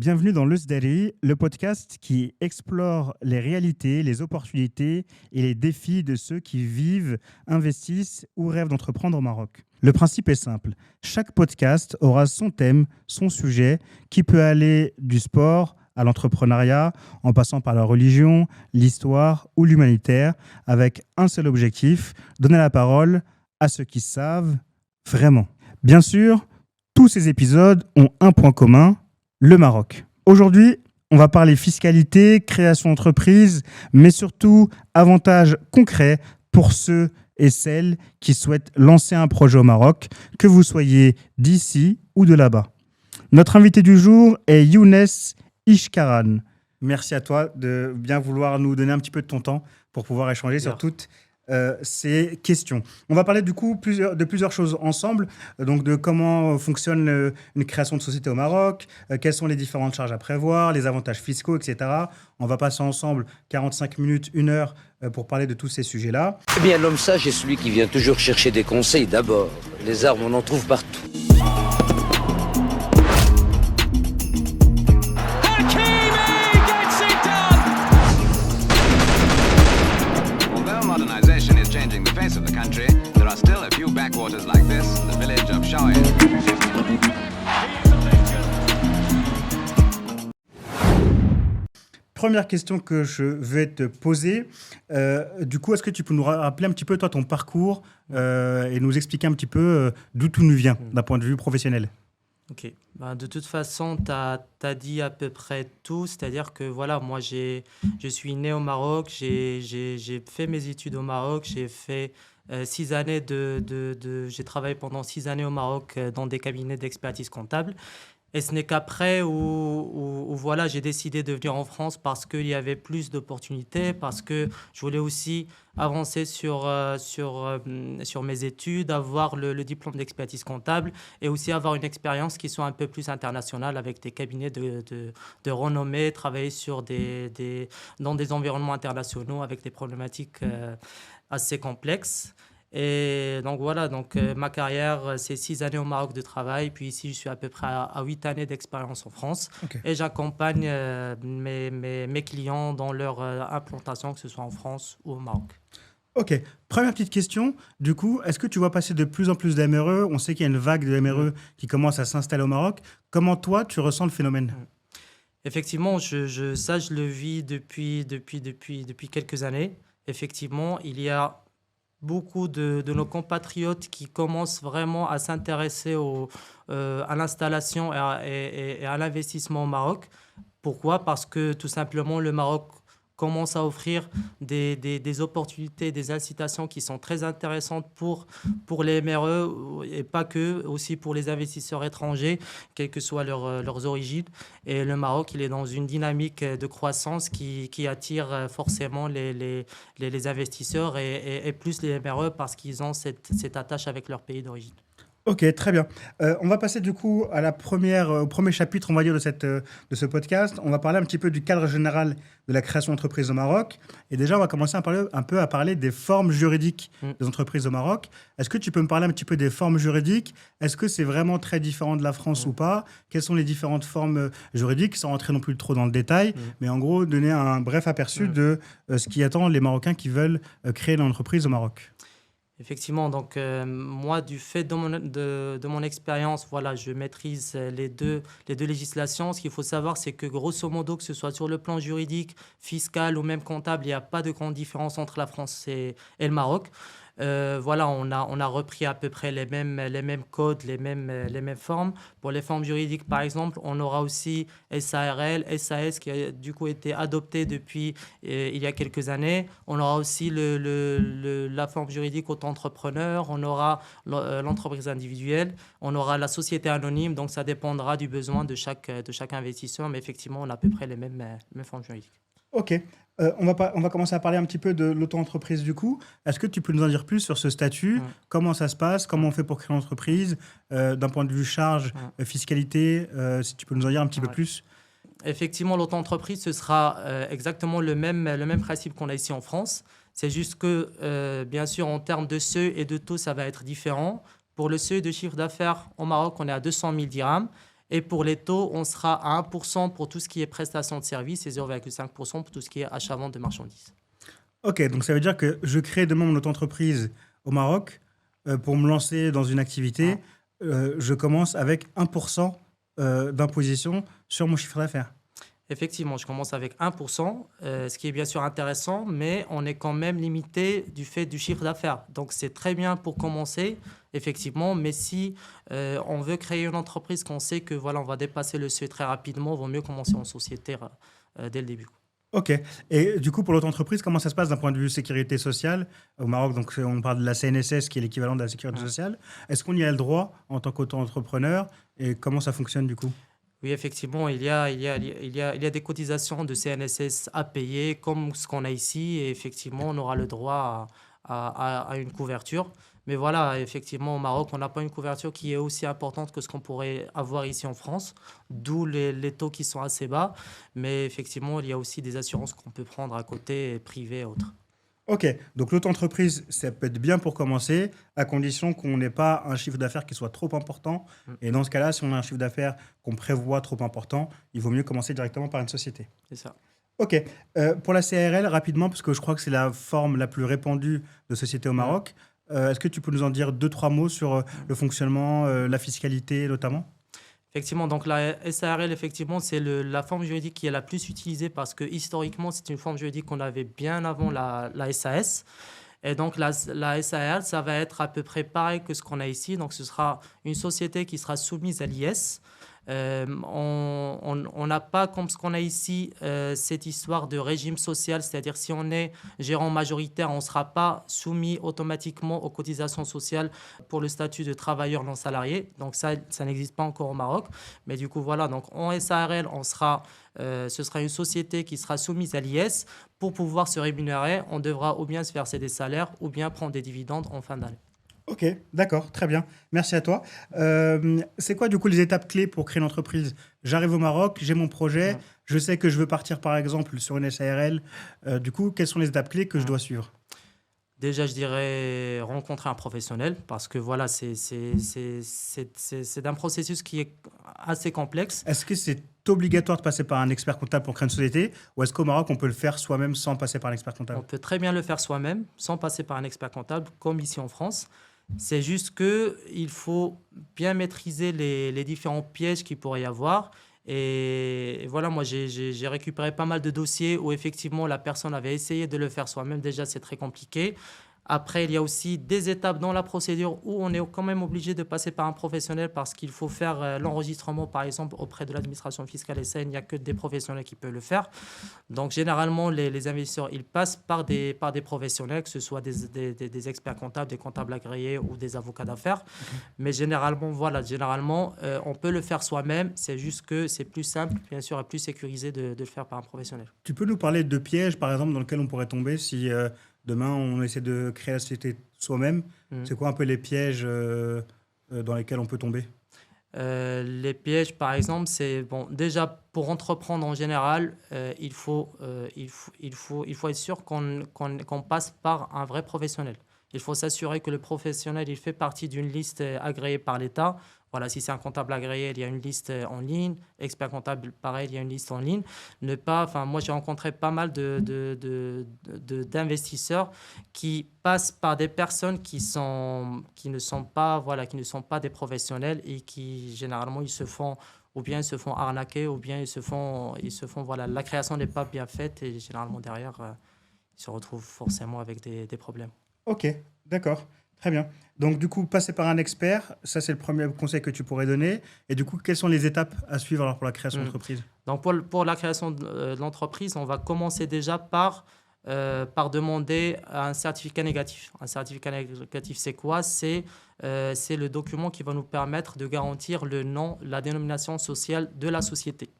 Bienvenue dans l'Eusdari, le podcast qui explore les réalités, les opportunités et les défis de ceux qui vivent, investissent ou rêvent d'entreprendre au Maroc. Le principe est simple. Chaque podcast aura son thème, son sujet, qui peut aller du sport à l'entrepreneuriat, en passant par la religion, l'histoire ou l'humanitaire, avec un seul objectif, donner la parole à ceux qui savent vraiment. Bien sûr, tous ces épisodes ont un point commun, le Maroc. Aujourd'hui, on va parler fiscalité, création d'entreprise, mais surtout avantages concrets pour ceux et celles qui souhaitent lancer un projet au Maroc, que vous soyez d'ici ou de là-bas. Notre invité du jour est Younes Ishkaran. Merci à toi de bien vouloir nous donner un petit peu de ton temps pour pouvoir échanger sur toutes ces questions. On va parler du coup de plusieurs choses ensemble, donc de comment fonctionne une création de société au Maroc, quelles sont les différentes charges à prévoir, les avantages fiscaux, etc. On va passer ensemble 45 minutes, 1 heure pour parler de tous ces sujets-là. Eh bien, l'homme sage est celui qui vient toujours chercher des conseils d'abord. Les armes, on en trouve partout. Of the country, there are still a few backwaters like this, the village of Shawin. Première question que je vais te poser, du coup, est-ce que tu peux nous rappeler un petit peu toi ton parcours et nous expliquer un petit peu d'où tout nous vient d'un point de vue professionnel? Ok, de toute façon, tu as dit à peu près tout, c'est-à-dire que voilà, moi je suis né au Maroc, j'ai fait mes études au Maroc, j'ai fait 6 années j'ai travaillé pendant 6 années au Maroc dans des cabinets d'expertise comptable. Et ce n'est qu'après où voilà, j'ai décidé de venir en France parce qu'il y avait plus d'opportunités, parce que je voulais aussi avancer sur mes études, avoir le diplôme d'expertise comptable et aussi avoir une expérience qui soit un peu plus internationale avec des cabinets de renommée, travailler dans des environnements internationaux avec des problématiques assez complexes. Et donc voilà, ma carrière, c'est 6 années au Maroc de travail, puis ici je suis à peu près à 8 années d'expérience en France. Okay. Et j'accompagne mes clients dans leur implantation, que ce soit en France ou au Maroc. Ok, première petite question, du coup, est-ce que tu vois passer de plus en plus d'MRE? On sait qu'il y a une vague de MRE qui commence à s'installer au Maroc. Comment toi, tu ressens le phénomène? Effectivement, je le vis depuis quelques années. Effectivement, il y a beaucoup de nos compatriotes qui commencent vraiment à s'intéresser à l'installation et à l'investissement au Maroc. Pourquoi? Parce que tout simplement, le Maroc commence à offrir des opportunités, des incitations qui sont très intéressantes pour les MRE et pas que, aussi pour les investisseurs étrangers, quelles que soient leurs origines. Et le Maroc, il est dans une dynamique de croissance qui attire forcément les investisseurs et plus les MRE parce qu'ils ont cette attache avec leur pays d'origine. Ok, très bien. On va passer du coup au premier chapitre, on va dire, de ce podcast. On va parler un petit peu du cadre général de la création d'entreprises au Maroc. Et déjà, on va commencer à parler des formes juridiques des entreprises au Maroc. Est-ce que tu peux me parler un petit peu des formes juridiques? Est-ce que c'est vraiment très différent de la France ou pas? Quelles sont les différentes formes juridiques, sans rentrer non plus trop dans le détail, mais en gros, donner un bref aperçu de ce qui attend les Marocains qui veulent créer une entreprise au Maroc. Effectivement, donc moi, du fait de mon expérience, voilà, je maîtrise les deux législations. Ce qu'il faut savoir, c'est que grosso modo, que ce soit sur le plan juridique, fiscal ou même comptable, il n'y a pas de grande différence entre la France et le Maroc. Voilà, on a repris à peu près les mêmes codes, les mêmes formes. Pour les formes juridiques, par exemple, on aura aussi SARL, SAS qui a du coup été adopté depuis il y a quelques années. On aura aussi la forme juridique auto-entrepreneur, on aura l'entreprise individuelle, on aura la société anonyme, donc ça dépendra du besoin de chaque investisseur, mais effectivement, on a à peu près les mêmes formes juridiques. Ok. On va commencer à parler un petit peu de l'auto-entreprise du coup. Est-ce que tu peux nous en dire plus sur ce statut? Comment ça se passe? Comment on fait pour créer l'entreprise? D'un point de vue charge, fiscalité, si tu peux nous en dire un petit peu plus. Effectivement, l'auto-entreprise, ce sera exactement le même principe qu'on a ici en France. C'est juste que, bien sûr, en termes de seuil et de taux, ça va être différent. Pour le seuil de chiffre d'affaires au Maroc, on est à 200 000 dirhams. Et pour les taux, on sera à 1% pour tout ce qui est prestation de services et 0,5% pour tout ce qui est achat-vente de marchandises. Ok, donc ça veut dire que je crée demain mon auto-entreprise au Maroc. Pour me lancer dans une activité, je commence avec 1% d'imposition sur mon chiffre d'affaires. Effectivement, je commence avec 1%, ce qui est bien sûr intéressant, mais on est quand même limité du fait du chiffre d'affaires. Donc, c'est très bien pour commencer, effectivement, mais si on veut créer une entreprise, qu'on sait que voilà, on va dépasser le seuil très rapidement, il vaut mieux commencer en société dès le début. Ok. Et du coup, pour l'auto-entreprise, comment ça se passe d'un point de vue sécurité sociale au Maroc? Donc, on parle de la CNSS, qui est l'équivalent de la sécurité sociale. Est-ce qu'on y a le droit en tant qu'auto-entrepreneur? Et comment ça fonctionne du coup? Oui, effectivement, il y a des cotisations de CNSS à payer, comme ce qu'on a ici, et effectivement, on aura le droit à une couverture. Mais voilà, effectivement, au Maroc, on n'a pas une couverture qui est aussi importante que ce qu'on pourrait avoir ici en France, d'où les taux qui sont assez bas. Mais effectivement, il y a aussi des assurances qu'on peut prendre à côté, privées et autres. Ok, donc l'auto-entreprise, ça peut être bien pour commencer, à condition qu'on n'ait pas un chiffre d'affaires qui soit trop important. Et dans ce cas-là, si on a un chiffre d'affaires qu'on prévoit trop important, il vaut mieux commencer directement par une société. C'est ça. Ok, pour la CRL, rapidement, parce que je crois que c'est la forme la plus répandue de société au Maroc, est-ce que tu peux nous en dire 2-3 mots sur le fonctionnement, la fiscalité notamment? Effectivement, donc la SARL, effectivement, c'est la forme juridique qui est la plus utilisée parce que historiquement, c'est une forme juridique qu'on avait bien avant la SAS. Et donc la SARL, ça va être à peu près pareil que ce qu'on a ici. Donc ce sera une société qui sera soumise à l'IS. On n'a pas, comme ce qu'on a ici, cette histoire de régime social, c'est-à-dire si on est gérant majoritaire, on ne sera pas soumis automatiquement aux cotisations sociales pour le statut de travailleur non salarié. Donc ça n'existe pas encore au Maroc. Mais du coup, voilà, donc en SARL, ce sera une société qui sera soumise à l'IS. Pour pouvoir se rémunérer, on devra ou bien se verser des salaires ou bien prendre des dividendes en fin d'année. Ok, d'accord, très bien. Merci à toi. C'est quoi, du coup, les étapes clés pour créer une entreprise? J'arrive au Maroc, j'ai mon projet, je sais que je veux partir, par exemple, sur une SARL. Du coup, quelles sont les étapes clés que je dois suivre? Déjà, je dirais rencontrer un professionnel parce que voilà, c'est un processus qui est assez complexe. Est-ce que c'est obligatoire de passer par un expert comptable pour créer une société ou est-ce qu'au Maroc, on peut le faire soi-même sans passer par un expert On comptable? peut très bien le faire soi-même sans passer par un expert comptable comme ici en France. C'est juste qu'il faut bien maîtriser les différents pièges qu'il pourrait y avoir. Et voilà, moi, j'ai récupéré pas mal de dossiers où effectivement la personne avait essayé de le faire soi-même. Déjà, c'est très compliqué. Après, il y a aussi des étapes dans la procédure où on est quand même obligé de passer par un professionnel parce qu'il faut faire l'enregistrement, par exemple, auprès de l'administration fiscale et ça, il n'y a que des professionnels qui peuvent le faire. Donc, généralement, les investisseurs, ils passent par des professionnels, que ce soit des experts comptables, des comptables agréés ou des avocats d'affaires. Mais généralement, voilà, on peut le faire soi-même. C'est juste que c'est plus simple, bien sûr, et plus sécurisé de le faire par un professionnel. Tu peux nous parler de pièges, par exemple, dans lesquels on pourrait tomber si demain on essaie de créer la société soi-même? C'est quoi un peu les pièges dans lesquels on peut tomber? Les pièges, par exemple, c'est bon. Déjà, pour entreprendre en général, il faut être sûr qu'on passe par un vrai professionnel. Il faut s'assurer que le professionnel il fait partie d'une liste agréée par l'État. Voilà, si c'est un comptable agréé, il y a une liste en ligne. Expert comptable, pareil, il y a une liste en ligne. Moi, j'ai rencontré pas mal d'investisseurs qui passent par des personnes qui ne sont pas des professionnels et qui, généralement, ils se font arnaquer ou bien ils se font voilà, la création n'est pas bien faite et généralement, derrière, ils se retrouvent forcément avec des problèmes. Ok, d'accord. Très bien. Donc, du coup, passer par un expert, ça, c'est le premier conseil que tu pourrais donner. Et du coup, quelles sont les étapes à suivre alors pour la création d'entreprise? Donc, pour la création de l'entreprise, on va commencer déjà par demander un certificat négatif. Un certificat négatif, c'est quoi? C'est le document qui va nous permettre de garantir le nom, la dénomination sociale de la société.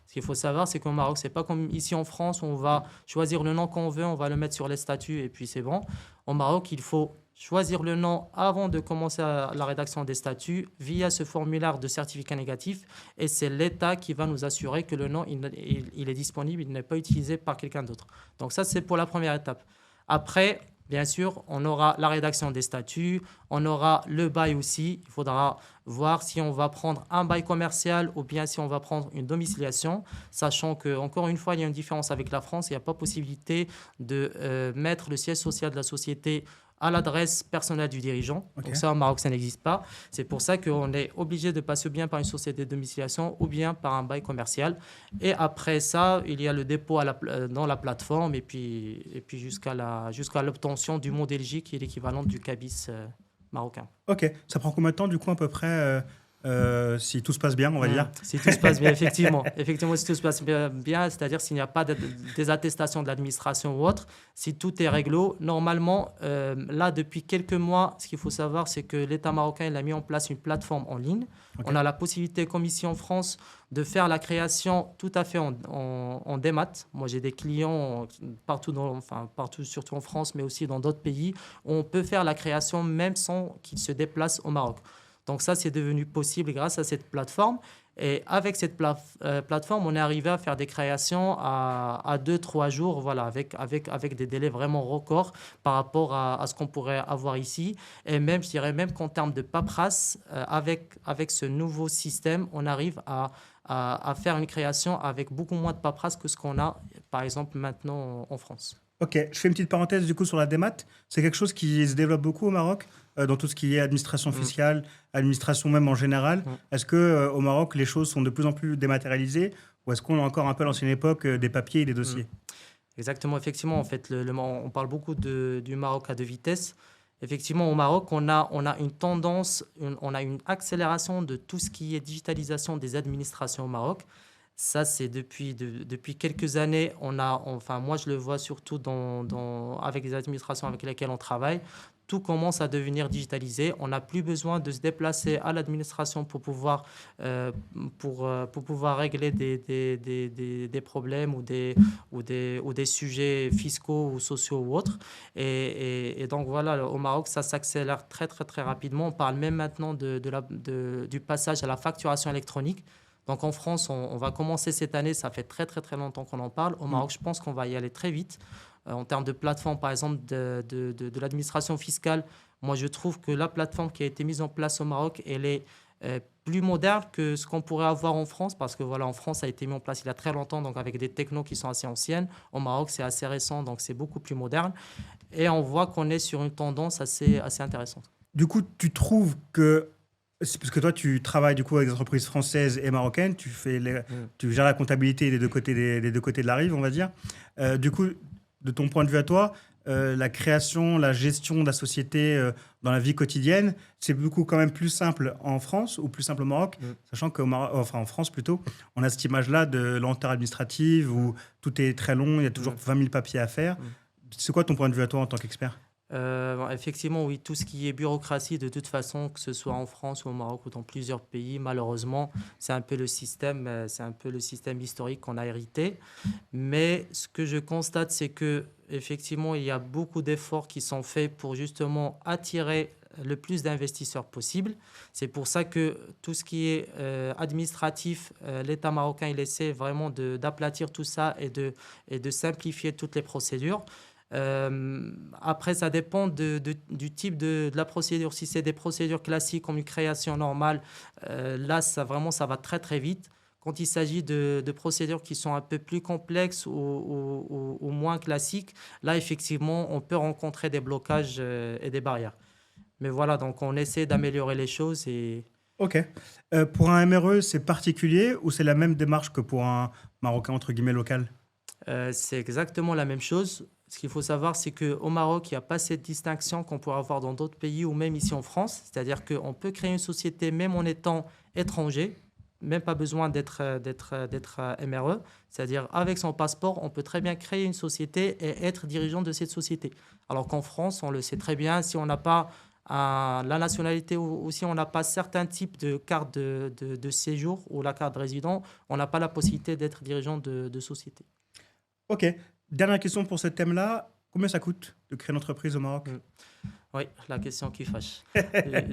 Ce qu'il faut savoir, c'est qu'au Maroc, ce n'est pas comme ici en France où on va choisir le nom qu'on veut, on va le mettre sur les statuts et puis c'est bon. Au Maroc, il faut choisir le nom avant de commencer la rédaction des statuts via ce formulaire de certificat négatif et c'est l'État qui va nous assurer que le nom il est disponible, il n'est pas utilisé par quelqu'un d'autre. Donc ça, c'est pour la première étape. Après, Bien sûr, on aura la rédaction des statuts, on aura le bail aussi. Il faudra voir si on va prendre un bail commercial ou bien si on va prendre une domiciliation, sachant que, encore une fois, il y a une différence avec la France. Il n'y a pas possibilité de mettre le siège social de la société à l'adresse personnelle du dirigeant. Ok. Donc ça, au Maroc, ça n'existe pas. C'est pour ça qu'on est obligé de passer bien par une société de domiciliation ou bien par un bail commercial. Et après ça, il y a le dépôt dans la plateforme et puis jusqu'à l'obtention du mot d'éligible qui est l'équivalent du cabis marocain. Ok, ça prend combien de temps du coup à peu près si tout se passe bien, on va dire? Si tout se passe bien, effectivement. Effectivement, si tout se passe bien, c'est-à-dire s'il n'y a pas des attestations de l'administration ou autre, si tout est réglo, normalement, là, depuis quelques mois, ce qu'il faut savoir, c'est que l'État marocain il a mis en place une plateforme en ligne. Ok. On a la possibilité, comme ici en France, de faire la création tout à fait en démat. Moi, j'ai des clients partout, partout, surtout en France, mais aussi dans d'autres pays, où on peut faire la création même sans qu'ils se déplacent au Maroc. Donc ça, c'est devenu possible grâce à cette plateforme. Et avec cette plateforme, on est arrivé à faire des créations à 2-3 jours, voilà, avec des délais vraiment records par rapport à ce qu'on pourrait avoir ici. Et même, je dirais même qu'en termes de paperasse, avec ce nouveau système, on arrive à faire une création avec beaucoup moins de paperasse que ce qu'on a, par exemple, maintenant en France. Ok, je fais une petite parenthèse du coup sur la démat. C'est quelque chose qui se développe beaucoup au Maroc, dans tout ce qui est administration fiscale, administration même en général. Est-ce que au Maroc, les choses sont de plus en plus dématérialisées ou est-ce qu'on a encore un peu à l'ancienne époque des papiers et des dossiers? Exactement, effectivement, en fait, on parle beaucoup du Maroc à deux vitesses. Effectivement, au Maroc, on a une tendance, on a une accélération de tout ce qui est digitalisation des administrations au Maroc. Ça, c'est depuis quelques années. Moi, je le vois surtout avec les administrations avec lesquelles on travaille. Tout commence à devenir digitalisé. On n'a plus besoin de se déplacer à l'administration pour pouvoir régler des problèmes ou des sujets fiscaux ou sociaux ou autres. Et donc voilà, au Maroc, ça s'accélère très, très, très rapidement. On parle même maintenant du passage à la facturation électronique. Donc en France, on va commencer cette année, ça fait très très très longtemps qu'on en parle. Au Maroc, je pense qu'on va y aller très vite. En termes de plateforme, par exemple, de l'administration fiscale, moi je trouve que la plateforme qui a été mise en place au Maroc, elle est plus moderne que ce qu'on pourrait avoir en France, parce que voilà, en France, ça a été mis en place il y a très longtemps, donc avec des technos qui sont assez anciennes. Au Maroc, c'est assez récent, donc c'est beaucoup plus moderne. Et on voit qu'on est sur une tendance assez intéressante. Du coup, tu trouves que c'est parce que toi, tu travailles du coup avec des entreprises françaises et marocaines, tu gères la comptabilité des deux côtés de la rive, on va dire. Du coup, de ton point de vue à toi, la création, la gestion de la société dans la vie quotidienne, c'est beaucoup quand même plus simple en France ou plus simple au Maroc, sachant en France plutôt, on a cette image-là de lenteur administrative où tout est très long, il y a toujours 20 000 papiers à faire. C'est quoi ton point de vue à toi en tant qu'expert? Effectivement, oui, tout ce qui est bureaucratie, de toute façon, que ce soit en France ou au Maroc ou dans plusieurs pays, malheureusement, c'est un peu le système historique qu'on a hérité. Mais ce que je constate, c'est que effectivement, il y a beaucoup d'efforts qui sont faits pour justement attirer le plus d'investisseurs possible. C'est pour ça que tout ce qui est administratif, l'État marocain, il essaie vraiment d'aplatir tout ça et de simplifier toutes les procédures. Après, ça dépend du type de la procédure. Si c'est des procédures classiques comme une création normale, là, ça va très, très vite. Quand il s'agit de procédures qui sont un peu plus complexes ou moins classiques, là, effectivement, on peut rencontrer des blocages et des barrières. Mais voilà, donc on essaie d'améliorer les choses. Ok. Pour un MRE, c'est particulier ou c'est la même démarche que pour un Marocain, entre guillemets, local? C'est exactement la même chose. Ce qu'il faut savoir, c'est qu'au Maroc, il n'y a pas cette distinction qu'on pourrait avoir dans d'autres pays ou même ici en France. C'est-à-dire qu'on peut créer une société même en étant étranger, même pas besoin d'être MRE. C'est-à-dire avec son passeport, on peut très bien créer une société et être dirigeant de cette société. Alors qu'en France, on le sait très bien, si on n'a pas la nationalité ou si on n'a pas certains types de carte de séjour ou la carte de résident, on n'a pas la possibilité d'être dirigeant de société. Ok. Dernière question pour ce thème-là. Combien ça coûte de créer une entreprise au Maroc? Oui, la question qui fâche.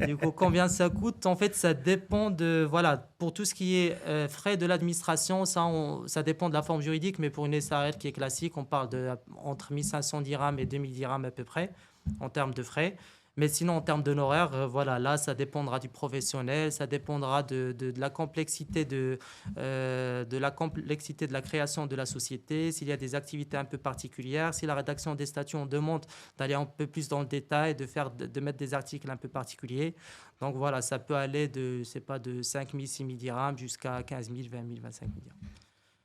Du coup, combien ça coûte? En fait, ça dépend de... Voilà, pour tout ce qui est frais de l'administration, ça dépend de la forme juridique, mais pour une SARL qui est classique, on parle entre 1500 dirhams et 2000 dirhams à peu près, en termes de frais. Mais sinon, en termes d'honoraires, voilà, là, ça dépendra du professionnel, ça dépendra de la complexité de la création de la société, s'il y a des activités un peu particulières, si la rédaction des statuts, on demande d'aller un peu plus dans le détail, de mettre des articles un peu particuliers. Donc voilà, ça peut aller de 5 000, 6 000 dirhams jusqu'à 15 000, 20 000, 25 000 dirhams.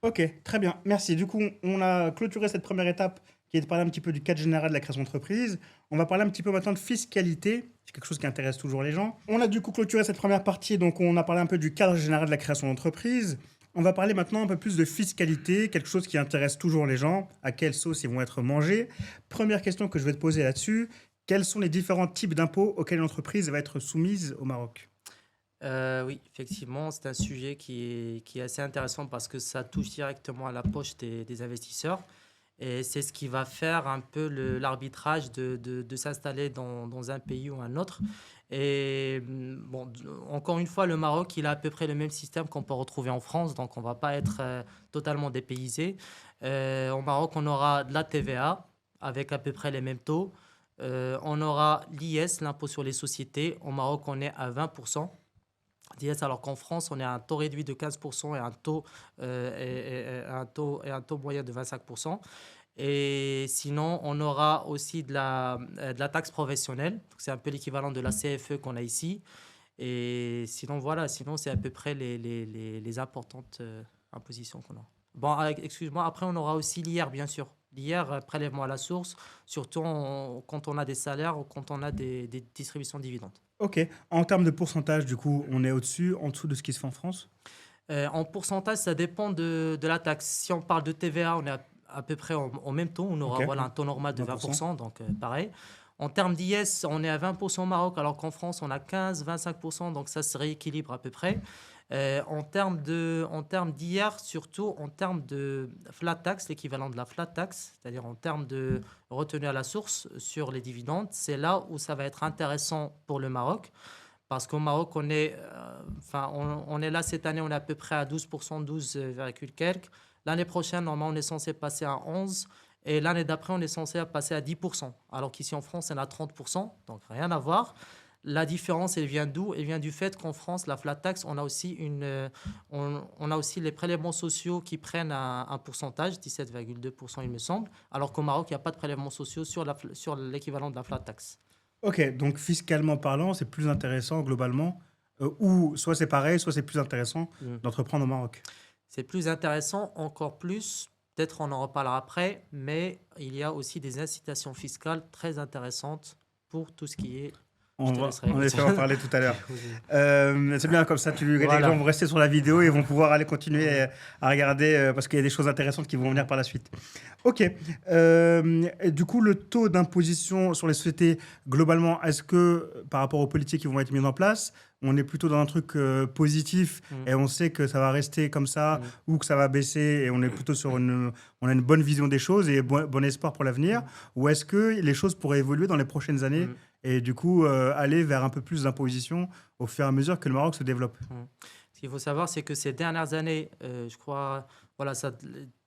Ok, très bien, merci. Du coup, on a clôturé cette première étape qui est de parler un petit peu du cadre général de la création d'entreprise. On va parler un petit peu maintenant de fiscalité. C'est quelque chose qui intéresse toujours les gens. On a du coup clôturé cette première partie, donc on a parlé un peu du cadre général de la création d'entreprise. On va parler maintenant un peu plus de fiscalité, quelque chose qui intéresse toujours les gens, à quelle sauce ils vont être mangés. Première question que je vais te poser là-dessus, quels sont les différents types d'impôts auxquels une entreprise va être soumise au Maroc? Oui, effectivement, c'est un sujet qui est assez intéressant parce que ça touche directement à la poche des investisseurs. Et c'est ce qui va faire un peu l'arbitrage de s'installer dans un pays ou un autre. Et bon, encore une fois, le Maroc, il a à peu près le même système qu'on peut retrouver en France, donc on ne va pas être totalement dépaysé. Au Maroc, on aura de la TVA avec à peu près les mêmes taux. On aura l'IS, l'impôt sur les sociétés. Au Maroc, on est à 20% d'IS, alors qu'en France, on est à un taux réduit de 15% et un taux moyen de 25%. Et sinon, on aura aussi de la taxe professionnelle. C'est un peu l'équivalent de la CFE qu'on a ici. Et sinon, voilà, sinon, c'est à peu près les importantes impositions qu'on a. Bon, excuse-moi, après, on aura aussi l'IR, bien sûr. L'IR, prélèvement à la source, surtout quand on a des salaires ou quand on a des distributions de dividendes. Ok, en termes de pourcentage, du coup, on est au-dessus, en dessous de ce qui se fait en France? En pourcentage, ça dépend de la taxe. Si on parle de TVA, on est à peu près au même taux. On aura Ok. voilà, un taux normal de 20%. 20%, donc pareil. En termes d'IS, on est à 20% au Maroc, alors qu'en France, on a 15-25%, donc ça se rééquilibre à peu près. En termes d'IR, surtout en termes de flat tax, l'équivalent de la flat tax, c'est-à-dire en termes de retenue à la source sur les dividendes, c'est là où ça va être intéressant pour le Maroc. Parce qu'au Maroc, on est là cette année, on est à peu près à 12%, 12, quelques. L'année prochaine, normalement, on est censé passer à 11%. Et l'année d'après, on est censé passer à 10%. Alors qu'ici en France, on est à 30%. Donc rien à voir. La différence, elle vient d'où? Elle vient du fait qu'en France, la flat tax, on a aussi les prélèvements sociaux qui prennent un pourcentage, 17,2% il me semble. Alors qu'au Maroc, il n'y a pas de prélèvements sociaux sur l'équivalent de la flat tax. Ok, donc fiscalement parlant, c'est plus intéressant globalement, ou soit c'est pareil, soit c'est plus intéressant d'entreprendre au Maroc. C'est plus intéressant, encore plus, peut-être on en reparlera après, mais il y a aussi des incitations fiscales très intéressantes pour tout ce qui est... On te va laisserai en effet en parler tout à l'heure. Oui. C'est bien comme ça, les Voilà. gens vont rester sur la vidéo et vont pouvoir aller continuer à regarder parce qu'il y a des choses intéressantes qui vont venir par la suite. Ok. Et du coup, le taux d'imposition sur les sociétés, globalement, est-ce que par rapport aux politiques qui vont être mises en place, on est plutôt dans un truc positif et on sait que ça va rester comme ça ou que ça va baisser et on est plutôt on a une bonne vision des choses et bon espoir pour l'avenir, ou est-ce que les choses pourraient évoluer dans les prochaines années et du coup aller vers un peu plus d'imposition au fur et à mesure que le Maroc se développe? Ce qu'il faut savoir, c'est que ces dernières années, je crois, voilà, ça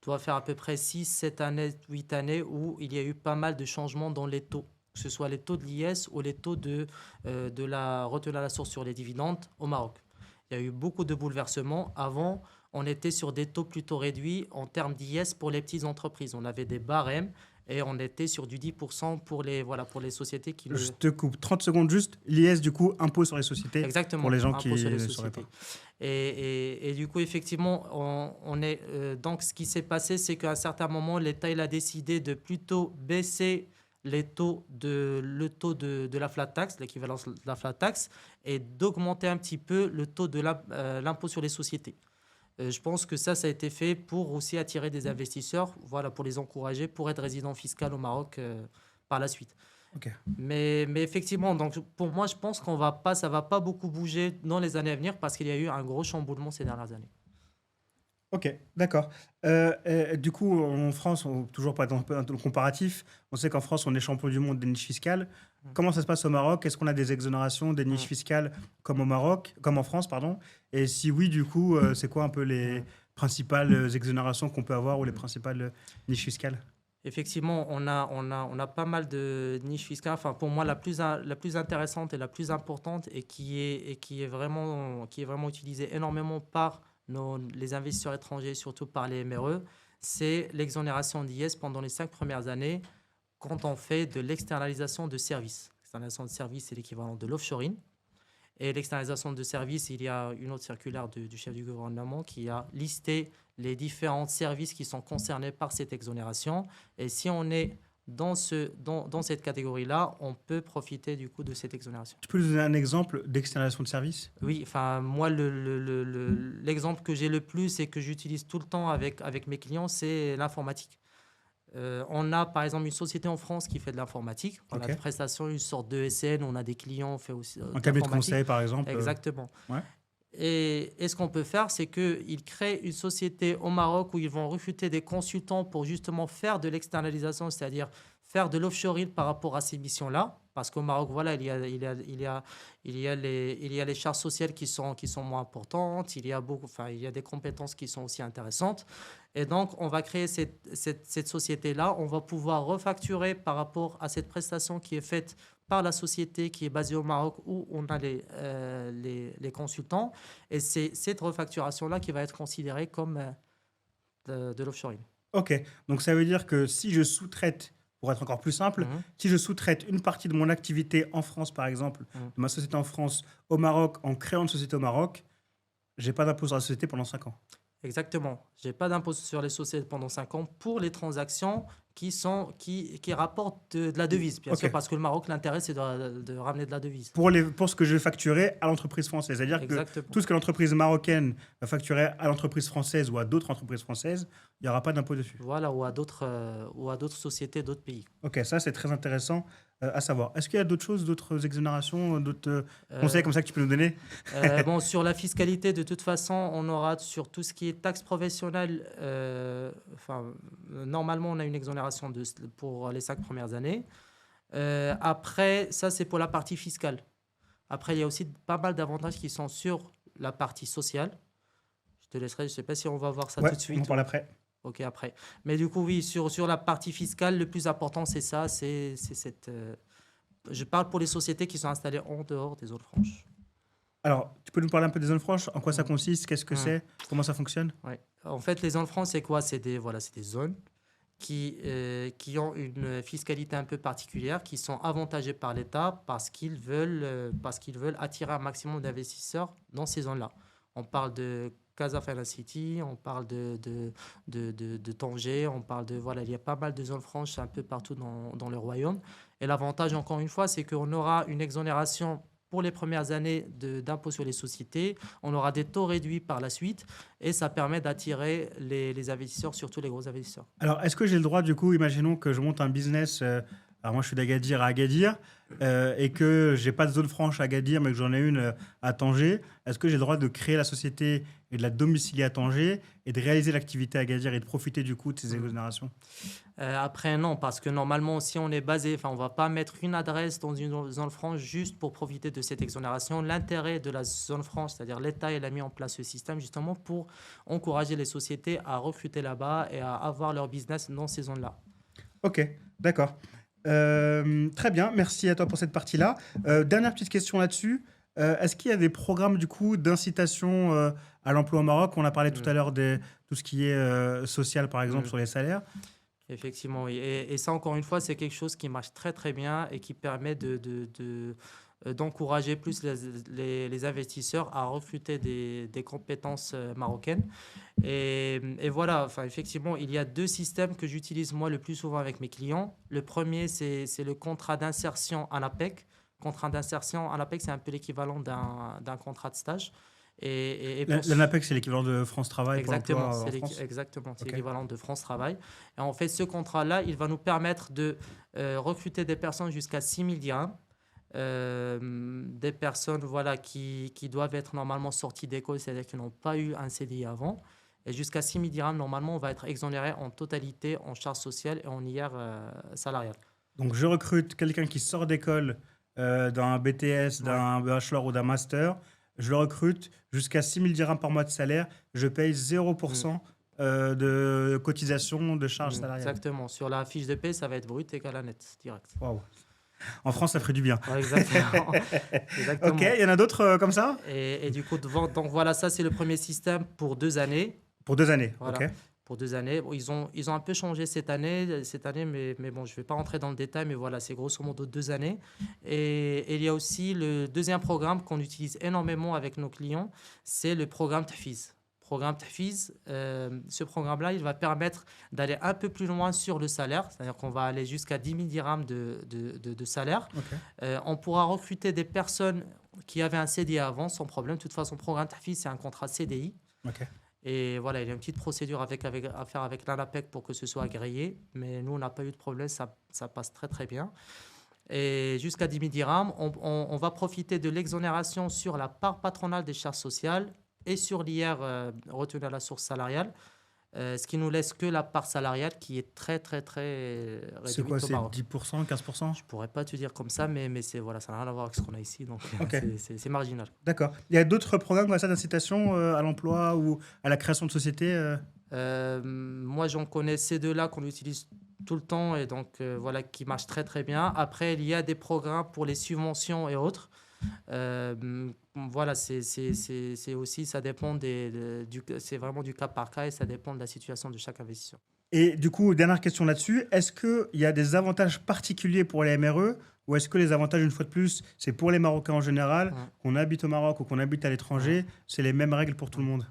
doit faire à peu près 6, 7 années, 8 années où il y a eu pas mal de changements dans les taux, que ce soit les taux de l'IS ou les taux de la retenue à la source sur les dividendes au Maroc. Il y a eu beaucoup de bouleversements. Avant, on était sur des taux plutôt réduits en termes d'IS pour les petites entreprises. On avait des barèmes et on était sur du 10% pour les sociétés qui... Je te coupe 30 secondes juste. L'IS, du coup, impôt sur les sociétés. Exactement. Pour les gens impôt qui sur les ne sauraient pas. sociétés. Et du coup, effectivement, donc ce qui s'est passé, c'est qu'à un certain moment, l'État il a décidé de plutôt baisser le taux de la flat tax, l'équivalence de la flat tax, et d'augmenter un petit peu le taux de l'impôt sur les sociétés. Je pense que ça a été fait pour aussi attirer des investisseurs, voilà, pour les encourager, pour être résident fiscal au Maroc par la suite. Ok. Mais effectivement, donc pour moi, je pense ça va pas beaucoup bouger dans les années à venir parce qu'il y a eu un gros chamboulement ces dernières années. Ok, d'accord. Du coup, en France, toujours pas dans le comparatif, on sait qu'en France, on est champion du monde des niches fiscales. Comment ça se passe au Maroc? Est-ce qu'on a des exonérations, des niches Mm. fiscales comme au Maroc, comme en France, pardon? Et si oui, du coup, c'est quoi un peu les Mm. principales exonérations qu'on peut avoir ou les principales niches fiscales? Effectivement, on a pas mal de niches fiscales. Enfin, pour moi, la plus intéressante et la plus importante et qui est vraiment utilisée énormément par les investisseurs étrangers, surtout par les MRE, c'est l'exonération d'IS pendant les 5 premières années quand on fait de l'externalisation de services. L'externalisation de services, c'est l'équivalent de l'offshoring. Et l'externalisation de services, il y a une autre circulaire du chef du gouvernement qui a listé les différents services qui sont concernés par cette exonération. Et si on est dans cette catégorie-là, on peut profiter du coup de cette exonération. Tu peux nous donner un exemple d'externalisation de service? Oui, enfin, moi, l'exemple que j'ai le plus et que j'utilise tout le temps avec mes clients, c'est l'informatique. On a par exemple une société en France qui fait de l'informatique. On a Ok. des prestations, une sorte de SN, on a des clients, on fait aussi Un de cabinet de l'informatique. conseil, par exemple. Exactement. Ouais. Et ce qu'on peut faire, c'est qu'ils créent une société au Maroc où ils vont recruter des consultants pour justement faire de l'externalisation, c'est-à-dire faire de l'offshoring par rapport à ces missions-là. Parce qu'au Maroc, voilà, il y a les charges sociales qui sont moins importantes, il y a des compétences qui sont aussi intéressantes. Et donc, on va créer cette société-là. On va pouvoir refacturer par rapport à cette prestation qui est faite par la société qui est basée au Maroc où on a les consultants. Et c'est cette refacturation-là qui va être considérée comme de l'offshoring. Ok, donc ça veut dire que si je sous-traite, pour être encore plus simple, Mhm. si je sous-traite une partie de mon activité en France, par exemple, Mhm. de ma société en France, au Maroc, en créant une société au Maroc, j'ai pas d'impôt sur la société pendant 5 ans. Exactement. Je n'ai pas d'impôt sur les sociétés pendant 5 ans pour les transactions qui rapportent de la devise, bien Ok. sûr, parce que le Maroc, l'intérêt, c'est de ramener de la devise. Pour ce que je vais facturer à l'entreprise française. C'est-à-dire que Exactement. tout ce que l'entreprise marocaine va facturer à l'entreprise française ou à d'autres entreprises françaises, il n'y aura pas d'impôt dessus. Voilà, ou à d'autres sociétés, d'autres pays. Ok, ça c'est très intéressant à savoir. Est-ce qu'il y a d'autres choses, d'autres exonérations, d'autres Euh, conseils comme ça que tu peux nous donner? Bon, sur la fiscalité, de toute façon, on aura sur tout ce qui est taxe professionnelle. Normalement, on a une exonération pour les 5 premières années. Après, ça, c'est pour la partie fiscale. Après, il y a aussi pas mal d'avantages qui sont sur la partie sociale. Je te laisserai, je ne sais pas si on va voir ça Ouais, tout de on suite. en parle après. Ok, après. Mais du coup, oui, sur la partie fiscale, le plus important, c'est ça. C'est cette. Je parle pour les sociétés qui sont installées en dehors des zones franches. Alors, tu peux nous parler un peu des zones franches? En quoi ça Mm. consiste? Qu'est-ce que Mm. c'est? Comment ça fonctionne? Ouais. En fait, les zones franches, c'est quoi? C'est des zones qui ont une fiscalité un peu particulière, qui sont avantagées par l'État parce qu'ils veulent attirer un maximum d'investisseurs dans ces zones-là. On parle de Casa Finance City, on parle de Tanger, on parle de... Voilà, il y a pas mal de zones franches un peu partout dans le royaume. Et l'avantage, encore une fois, c'est qu'on aura une exonération pour les premières années d'impôt sur les sociétés. On aura des taux réduits par la suite et ça permet d'attirer les investisseurs, surtout les gros investisseurs. Alors, est-ce que j'ai le droit, du coup, imaginons que je monte un business, alors moi je suis d'Agadir à Agadir, et que j'ai pas de zone franche à Agadir, mais que j'en ai une à Tanger, est-ce que j'ai le droit de créer la société et de la domicilier à Tanger et de réaliser l'activité à Agadir et de profiter du coup de ces exonérations? Après, non, parce que normalement, si on est basé, on ne va pas mettre une adresse dans une zone franche juste pour profiter de cette exonération. L'intérêt de la zone franche, c'est-à-dire l'État, il a mis en place ce système justement pour encourager les sociétés à recruter là-bas et à avoir leur business dans ces zones-là. Ok, d'accord. Très bien, merci à toi pour cette partie-là. Dernière petite question là-dessus. Est-ce qu'il y a des programmes du coup d'incitation à l'emploi au Maroc? On a parlé tout à l'heure de tout ce qui est social, par exemple, sur les salaires. Effectivement, oui. Et ça, encore une fois, c'est quelque chose qui marche très, très bien et qui permet d'encourager plus les investisseurs à recruter des compétences marocaines. Et voilà, effectivement, il y a 2 systèmes que j'utilise moi le plus souvent avec mes clients. Le premier, c'est le contrat d'insertion à l'APEC. Contrat d'insertion à l'APEC, c'est un peu l'équivalent d'un contrat de stage. L'ANAPEC, c'est l'équivalent de France Travail. Exactement, pour l'emploi en France. exactement, c'est Ok. l'équivalent de France Travail. Et en fait, ce contrat-là, il va nous permettre de recruter des personnes jusqu'à 6 000 dirhams. Des personnes voilà, qui doivent être normalement sorties d'école, c'est-à-dire qui n'ont pas eu un CDI avant. Et jusqu'à 6 000 dirhams, normalement, on va être exonéré en totalité en charges sociales et en IR salariale. Donc, je recrute quelqu'un qui sort d'école d'un BTS, d'un bachelor ou d'un master. Je le recrute jusqu'à 6 000 dirhams par mois de salaire. Je paye 0% de cotisation de charges salariales. Exactement. Sur la fiche de paie, ça va être brut égal à net, direct. Waouh. En France, ça ferait du bien. Ouais, exactement. Exactement. Ok, il y en a d'autres comme ça? Et du coup, donc voilà, ça c'est le premier système pour 2 années. Pour 2 années, Voilà. ok. Pour 2 années. Bon, ils ont un peu changé cette année, mais bon, je ne vais pas rentrer dans le détail, mais voilà, c'est grosso modo 2 années. Et il y a aussi le deuxième programme qu'on utilise énormément avec nos clients, c'est le programme Tahfiz. Programme Tahfiz, ce programme-là, il va permettre d'aller un peu plus loin sur le salaire, c'est-à-dire qu'on va aller jusqu'à 10 000 dirhams de salaire. Ok. On pourra recruter des personnes qui avaient un CDI avant sans problème. De toute façon, programme Tahfiz, c'est un contrat CDI. Ok. Et voilà, il y a une petite procédure à faire avec l'ANAPEC pour que ce soit agréé. Mais nous, on n'a pas eu de problème, ça passe très très bien. Et jusqu'à 10 000 dirhams, on va profiter de l'exonération sur la part patronale des charges sociales et sur l'IR retenu à la source salariale. Ce qui nous laisse que la part salariale qui est très très très réduite C'est quoi, au c'est Maroc. 10%, 15%? Je pourrais pas te dire comme ça, mais voilà, ça n'a rien à voir avec ce qu'on a ici, donc Ok. c'est marginal. D'accord. Il y a d'autres programmes comme ça d'incitation à l'emploi ou à la création de société Moi, j'en connais ces deux-là qu'on utilise tout le temps et donc voilà, qui marchent très très bien. Après, il y a des programmes pour les subventions et autres. Voilà, c'est aussi, ça dépend c'est vraiment du cas par cas et ça dépend de la situation de chaque investisseur. Et du coup, dernière question là-dessus, est-ce qu'il y a des avantages particuliers pour les MRE ou est-ce que les avantages, une fois de plus, c'est pour les Marocains en général, qu'on habite au Maroc ou qu'on habite à l'étranger, c'est les mêmes règles pour tout le monde?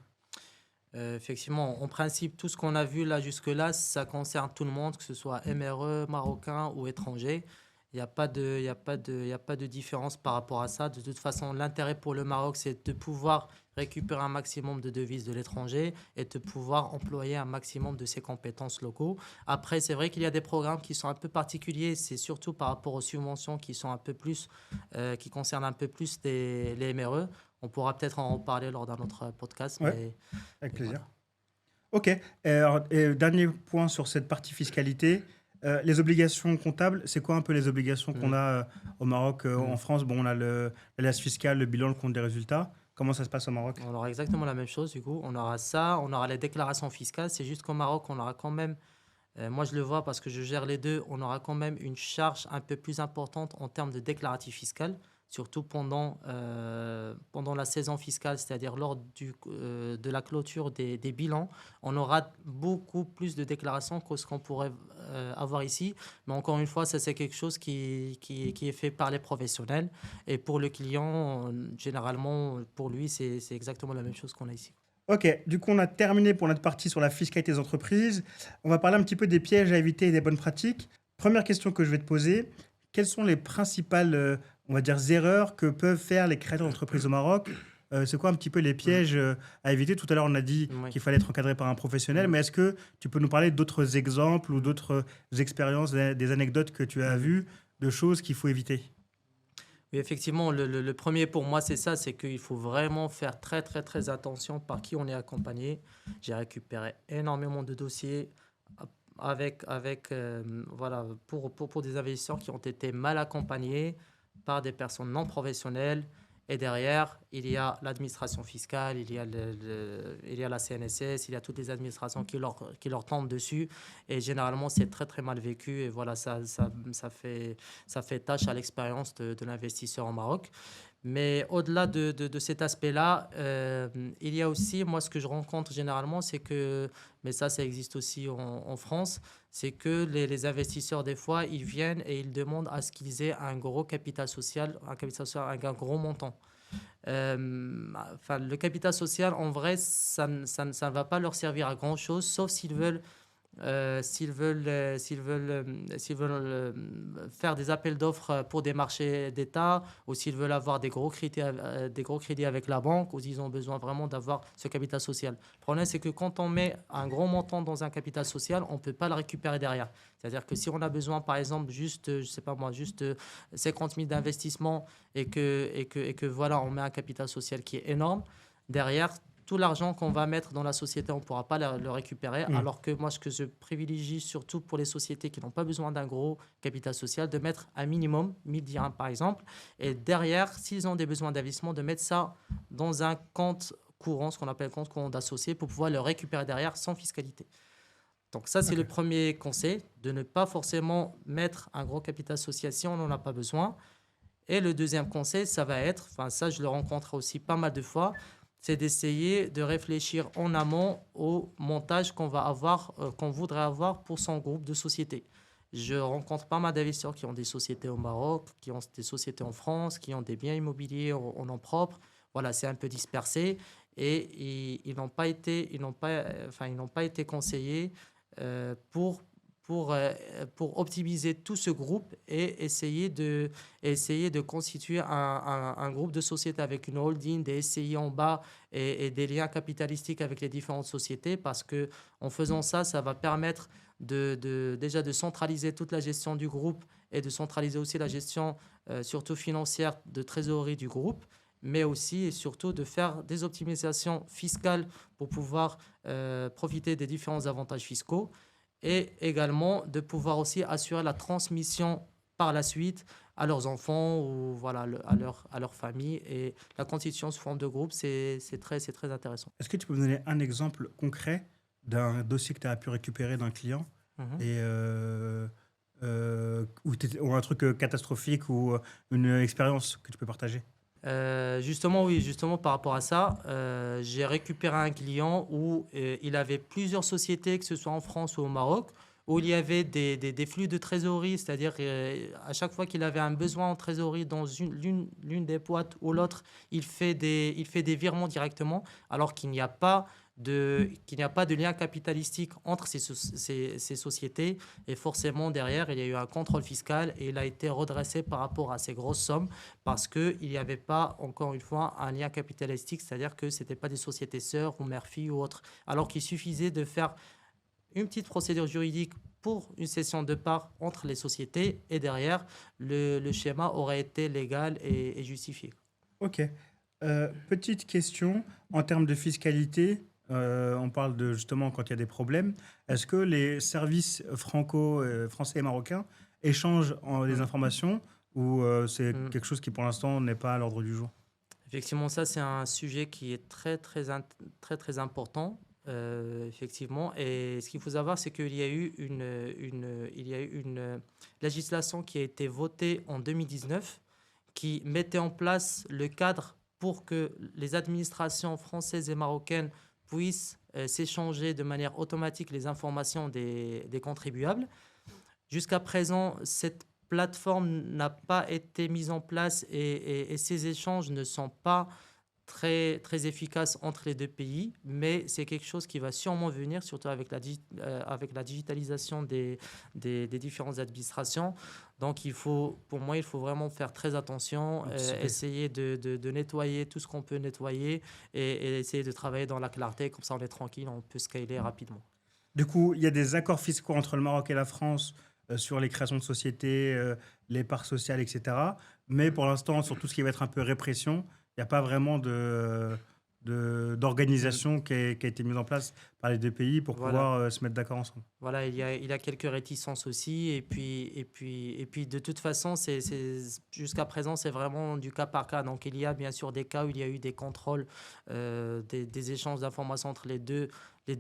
Effectivement, en principe, tout ce qu'on a vu là jusque-là, ça concerne tout le monde, que ce soit MRE, marocain ou étranger. Il n'y a pas de différence par rapport à ça. De toute façon, l'intérêt pour le Maroc, c'est de pouvoir récupérer un maximum de devises de l'étranger et de pouvoir employer un maximum de ses compétences locaux. Après, c'est vrai qu'il y a des programmes qui sont un peu particuliers. C'est surtout par rapport aux subventions qui sont un peu plus, qui concernent un peu plus les MRE. On pourra peut-être en reparler lors d'un autre podcast. Ouais, avec plaisir. Voilà. Ok. Alors, dernier point sur cette partie fiscalité. Les obligations comptables, c'est quoi un peu les obligations qu'on a au Maroc? En France, bon, on a l'alias fiscal, le bilan, le compte des résultats. Comment ça se passe au Maroc? On aura exactement la même chose, du coup. On aura ça, on aura les déclarations fiscales. C'est juste qu'au Maroc, on aura quand même, moi je le vois parce que je gère les deux, on aura quand même une charge un peu plus importante en termes de déclaratif fiscal, surtout pendant la saison fiscale, c'est-à-dire lors de la clôture des bilans. On aura beaucoup plus de déclarations que ce qu'on pourrait avoir ici. Mais encore une fois, ça c'est quelque chose qui est fait par les professionnels. Et pour le client, généralement, pour lui, c'est exactement la même chose qu'on a ici. Ok, du coup, on a terminé pour notre partie sur la fiscalité des entreprises. On va parler un petit peu des pièges à éviter et des bonnes pratiques. Première question que je vais te poser, quelles sont les principales, on va dire, erreurs que peuvent faire les créateurs d'entreprises au Maroc? C'est quoi un petit peu les pièges à éviter? Tout à l'heure, on a dit qu'il fallait être encadré par un professionnel, mais est-ce que tu peux nous parler d'autres exemples ou d'autres expériences, des anecdotes que tu as vues, de choses qu'il faut éviter? Oui, effectivement, le premier pour moi, c'est ça, c'est qu'il faut vraiment faire très, très, très attention par qui on est accompagné. J'ai récupéré énormément de dossiers voilà, pour des investisseurs qui ont été mal accompagnés par des personnes non professionnelles. Et derrière, il y a l'administration fiscale, il y a la CNSS, il y a toutes les administrations qui leur tombent dessus. Et généralement, c'est très, très mal vécu. Et voilà, ça fait tâche à l'expérience de l'investisseur au Maroc. Mais au-delà de cet aspect-là, il y a aussi, moi, ce que je rencontre généralement, c'est que, mais ça existe aussi en France, c'est que les investisseurs, des fois, ils viennent et ils demandent à ce qu'ils aient un gros capital social, un gros montant. Le capital social, en vrai, ça ne va pas leur servir à grand-chose, sauf s'ils veulent faire des appels d'offres pour des marchés d'État ou s'ils veulent avoir des gros crédits avec la banque ou s'ils ont besoin vraiment d'avoir ce capital social. Le problème, c'est que quand on met un gros montant dans un capital social, on ne peut pas le récupérer derrière. C'est-à-dire que si on a besoin, par exemple, juste 50 000 d'investissement et que voilà, on met un capital social qui est énorme, derrière, tout l'argent qu'on va mettre dans la société, on ne pourra pas le récupérer. Alors que moi, ce que je privilégie surtout pour les sociétés qui n'ont pas besoin d'un gros capital social, de mettre un minimum, 1000 dirhams par exemple, et derrière, s'ils ont des besoins d'investissement, de mettre ça dans un compte courant, ce qu'on appelle compte courant d'associés, pour pouvoir le récupérer derrière sans fiscalité. Donc ça, c'est le premier conseil, de ne pas forcément mettre un gros capital social si on n'en a pas besoin. Et le deuxième conseil, ça va être, enfin ça je le rencontre aussi pas mal de fois, c'est d'essayer de réfléchir en amont au montage qu'on va avoir, qu'on voudrait avoir pour son groupe de sociétés. Je rencontre pas mal d'investisseurs qui ont des sociétés au Maroc, qui ont des sociétés en France, qui ont des biens immobiliers en nom propre. Voilà, c'est un peu dispersé et ils n'ont pas été conseillés pour optimiser tout ce groupe et essayer de constituer un groupe de sociétés avec une holding, des SCI en bas et des liens capitalistiques avec les différentes sociétés, parce qu'en faisant ça, ça va permettre déjà de centraliser toute la gestion du groupe et de centraliser aussi la gestion surtout financière de trésorerie du groupe, mais aussi et surtout de faire des optimisations fiscales pour pouvoir profiter des différents avantages fiscaux et également de pouvoir aussi assurer la transmission par la suite à leurs enfants ou voilà, à leur famille. Et la constitution sous forme de groupe, c'est très intéressant. Est-ce que tu peux me donner un exemple concret d'un dossier que tu as pu récupérer d'un client et ou un truc catastrophique ou une expérience que tu peux partager? Justement par rapport à ça, j'ai récupéré un client où il avait plusieurs sociétés, que ce soit en France ou au Maroc, où il y avait des flux de trésorerie, c'est-à-dire à chaque fois qu'il avait un besoin en trésorerie dans l'une des boîtes ou l'autre, il fait des virements directement, alors qu'il n'y a pas de lien capitalistique entre ces sociétés. Et forcément, derrière, il y a eu un contrôle fiscal et il a été redressé par rapport à ces grosses sommes parce qu'il n'y avait pas, encore une fois, un lien capitalistique, c'est-à-dire que ce n'étaient pas des sociétés sœurs ou mère-fille ou autres, alors qu'il suffisait de faire une petite procédure juridique pour une cession de parts entre les sociétés et derrière, le schéma aurait été légal et justifié. Ok. Petite question, en termes de fiscalité, on parle de justement quand il y a des problèmes. Est-ce que les services français et marocains échangent des informations ou c'est quelque chose qui pour l'instant n'est pas à l'ordre du jour? Effectivement, ça c'est un sujet qui est très important. Effectivement, et ce qu'il faut savoir, c'est qu'il y a eu une législation qui a été votée en 2019 qui mettait en place le cadre pour que les administrations françaises et marocaines puissent s'échanger de manière automatique les informations des contribuables. Jusqu'à présent, cette plateforme n'a pas été mise en place et ces échanges ne sont pas très efficace entre les deux pays, mais c'est quelque chose qui va sûrement venir, surtout avec la digitalisation des différentes administrations. Donc, pour moi, il faut vraiment faire très attention, essayer de nettoyer tout ce qu'on peut nettoyer et essayer de travailler dans la clarté, comme ça on est tranquille, on peut scaler rapidement. Du coup, il y a des accords fiscaux entre le Maroc et la France sur les créations de sociétés, les parts sociales, etc. Mais pour l'instant, sur tout ce qui va être un peu répression, il n'y a pas vraiment d'organisation qui a été mise en place par les deux pays pour pouvoir se mettre d'accord ensemble. Voilà, il y a quelques réticences aussi. Et puis de toute façon, jusqu'à présent, c'est vraiment du cas par cas. Donc, il y a bien sûr des cas où il y a eu des contrôles, des échanges d'informations entre les deux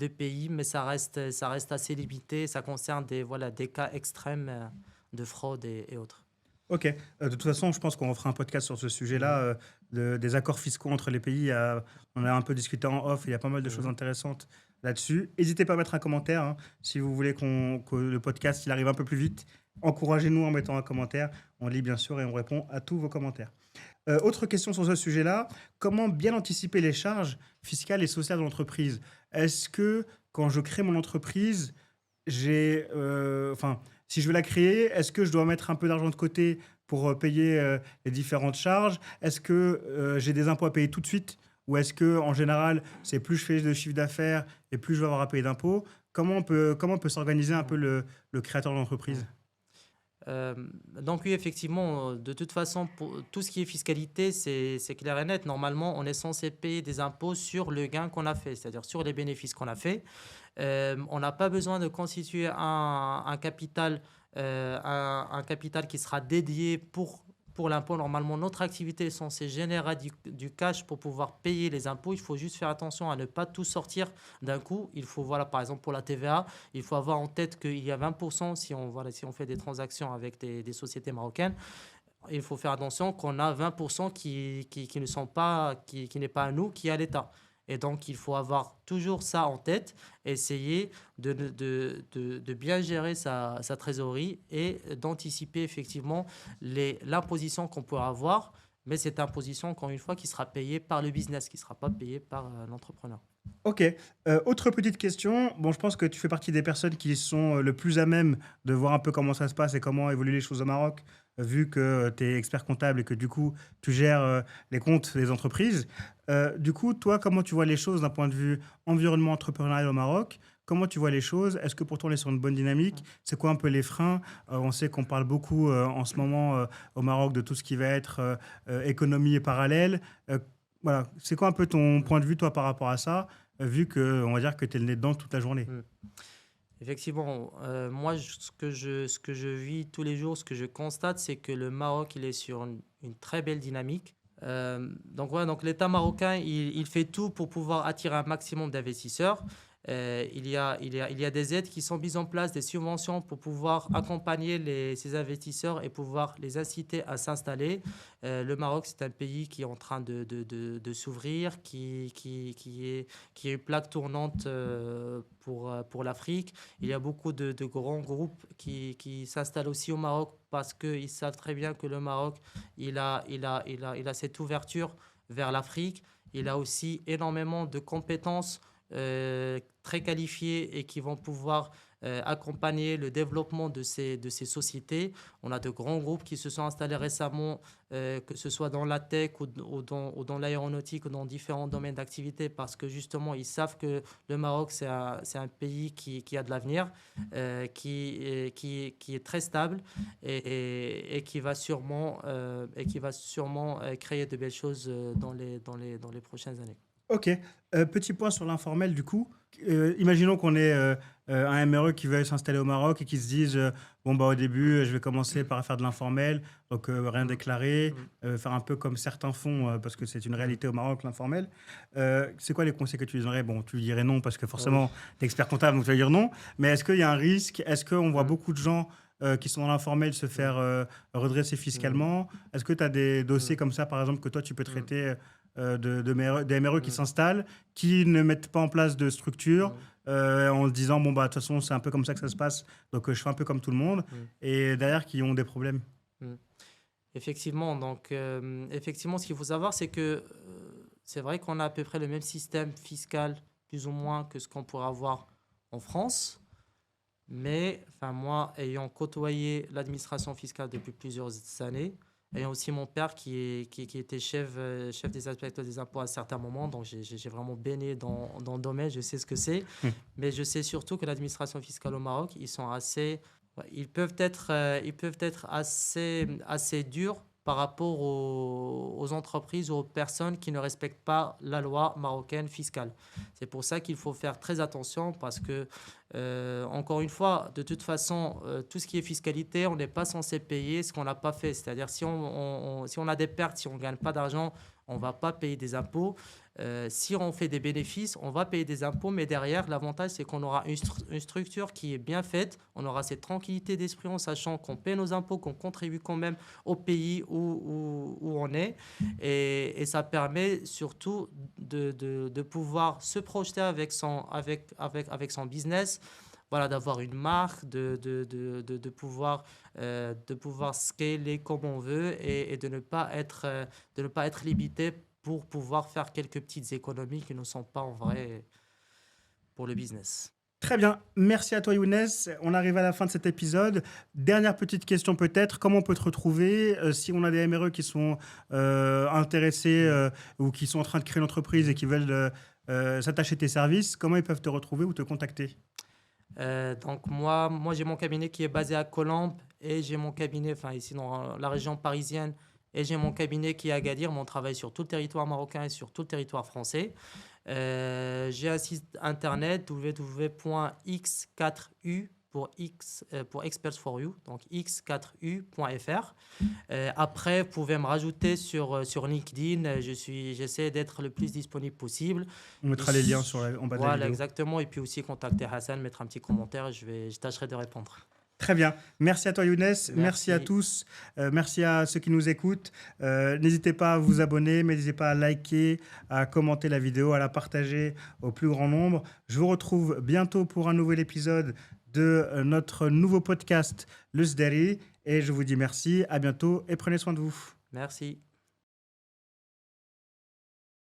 pays, mais ça reste assez limité. Ça concerne des cas extrêmes de fraude et autres. Ok. De toute façon, je pense qu'on fera un podcast sur ce sujet-là, des accords fiscaux entre les pays. On a un peu discuté en off, il y a pas mal de choses intéressantes là-dessus. N'hésitez pas à mettre un commentaire si vous voulez que le podcast il arrive un peu plus vite. Encouragez-nous en mettant un commentaire. On lit bien sûr et on répond à tous vos commentaires. Autre question sur ce sujet-là, comment bien anticiper les charges fiscales et sociales de l'entreprise? Est-ce que quand je crée mon entreprise, si je veux la créer, est-ce que je dois mettre un peu d'argent de côté pour payer les différentes charges? Est-ce que j'ai des impôts à payer tout de suite? Ou est-ce que en général, c'est plus je fais de chiffre d'affaires et plus je vais avoir à payer d'impôts? Comment on peut s'organiser un peu le créateur d'entreprise? donc oui, effectivement, de toute façon, pour tout ce qui est fiscalité, c'est clair et net. Normalement, on est censé payer des impôts sur le gain qu'on a fait, c'est-à-dire sur les bénéfices qu'on a fait. On n'a pas besoin de constituer un capital, un capital qui sera dédié pour l'impôt. Normalement, notre activité est censée générer du cash pour pouvoir payer les impôts. Il faut juste faire attention à ne pas tout sortir d'un coup. Il faut, voilà, par exemple, pour la TVA, il faut avoir en tête qu'il y a 20% si on fait des transactions avec des sociétés marocaines. Il faut faire attention qu'on a 20% qui ne sont pas, qui n'est pas à nous, qui est à l'État. Et donc, il faut avoir toujours ça en tête, essayer de bien gérer sa trésorerie et d'anticiper effectivement l'imposition qu'on pourra avoir. Mais cette imposition, encore une fois, qui sera payée par le business, qui ne sera pas payée par l'entrepreneur. Ok. Autre petite question. Bon, je pense que tu fais partie des personnes qui sont le plus à même de voir un peu comment ça se passe et comment évoluent les choses au Maroc, vu que tu es expert comptable et que du coup, tu gères les comptes des entreprises. Du coup, toi, comment tu vois les choses d'un point de vue environnement entrepreneurial au Maroc? Comment tu vois les choses? Est-ce que pour toi, on est sur une bonne dynamique? C'est quoi un peu les freins? On sait qu'on parle beaucoup en ce moment au Maroc de tout ce qui va être économie parallèle. Voilà, c'est quoi un peu ton point de vue, toi, par rapport à ça, vu que, on va dire que tu es le nez dedans toute la journée? Effectivement, moi, ce que je vis tous les jours, ce que je constate, c'est que le Maroc, il est sur une très belle dynamique. Donc, voilà, donc l'État marocain, il fait tout pour pouvoir attirer un maximum d'investisseurs. Il y a des aides qui sont mises en place, des subventions pour pouvoir accompagner ces investisseurs et pouvoir les inciter à s'installer. Le Maroc, c'est un pays qui est en train de s'ouvrir, qui est une plaque tournante pour l'Afrique. Il y a beaucoup de grands groupes qui s'installent aussi au Maroc parce qu'ils savent très bien que le Maroc, il a cette ouverture vers l'Afrique. Il a aussi énormément de compétences très qualifiés et qui vont pouvoir accompagner le développement de ces sociétés. On a de grands groupes qui se sont installés récemment, que ce soit dans la tech ou dans l'aéronautique ou dans différents domaines d'activité, parce que justement, ils savent que le Maroc, c'est un pays qui a de l'avenir, qui est très stable et qui va sûrement créer de belles choses dans les prochaines années. Ok. Petit point sur l'informel, du coup. Imaginons qu'on ait un MRE qui veut s'installer au Maroc et qui se dise bon, bah, au début, je vais commencer par faire de l'informel, donc rien déclaré, faire un peu comme certains font, parce que c'est une réalité au Maroc, l'informel. C'est quoi les conseils que tu lui donnerais? Bon, tu lui dirais non, parce que forcément, tu es expert comptable, donc tu vas dire non. Mais est-ce qu'il y a un risque? Est-ce qu'on voit beaucoup de gens qui sont dans l'informel se faire redresser fiscalement? Est-ce que tu as des dossiers comme ça, par exemple, que toi, tu peux traiter des MRE qui s'installent, qui ne mettent pas en place de structure, en se disant, bon, bah, de toute façon, c'est un peu comme ça que ça se passe, donc je fais un peu comme tout le monde, et derrière, qui ont des problèmes? Effectivement, donc, effectivement, ce qu'il faut savoir, c'est que c'est vrai qu'on a à peu près le même système fiscal, plus ou moins, que ce qu'on pourrait avoir en France. Mais enfin, moi, ayant côtoyé l'administration fiscale depuis plusieurs années, ayant aussi mon père qui était chef des inspecteurs des impôts à certains moments, donc j'ai vraiment baigné dans le domaine, je sais ce que c'est. Mais je sais surtout que l'administration fiscale au Maroc, ils peuvent être assez durs par rapport aux entreprises ou aux personnes qui ne respectent pas la loi marocaine fiscale. C'est pour ça qu'il faut faire très attention parce que, encore une fois, de toute façon, tout ce qui est fiscalité, on n'est pas censé payer ce qu'on n'a pas fait. C'est-à-dire si on a des pertes, si on ne gagne pas d'argent, on ne va pas payer des impôts. Si on fait des bénéfices, on va payer des impôts, mais derrière, l'avantage, c'est qu'on aura une structure qui est bien faite. On aura cette tranquillité d'esprit en sachant qu'on paie nos impôts, qu'on contribue quand même au pays où on est. Et ça permet surtout de pouvoir se projeter avec son business. Voilà, d'avoir une marque, de pouvoir scaler comme on veut et de ne pas être limité pour pouvoir faire quelques petites économies qui ne sont pas en vrai pour le business. Très bien, merci à toi Younes. On arrive à la fin de cet épisode. Dernière petite question peut-être, comment on peut te retrouver si on a des MRE qui sont intéressés ou qui sont en train de créer une entreprise et qui veulent s'attacher à tes services, comment ils peuvent te retrouver ou te contacter? Donc moi j'ai mon cabinet qui est basé à Colombes et j'ai mon cabinet, enfin ici dans la région parisienne, et j'ai mon cabinet qui est à Agadir, mais on travaille sur tout le territoire marocain et sur tout le territoire français. J'ai un site internet www.x4u pour Experts for You, donc x4u.fr. Après, vous pouvez me rajouter sur LinkedIn. J'essaie d'être le plus disponible possible. On mettra les liens en bas de la Voilà, vidéo. exactement. Et puis aussi contacter Hassan, mettre un petit commentaire et je tâcherai de répondre. Très bien. Merci à toi, Younes. Merci à Merci. tous. Merci à ceux qui nous écoutent. N'hésitez pas à vous abonner, mais n'hésitez pas à liker, à commenter la vidéo, à la partager au plus grand nombre. Je vous retrouve bientôt pour un nouvel épisode de notre nouveau podcast, Le Sderi. Et je vous dis merci, à bientôt et prenez soin de vous. Merci.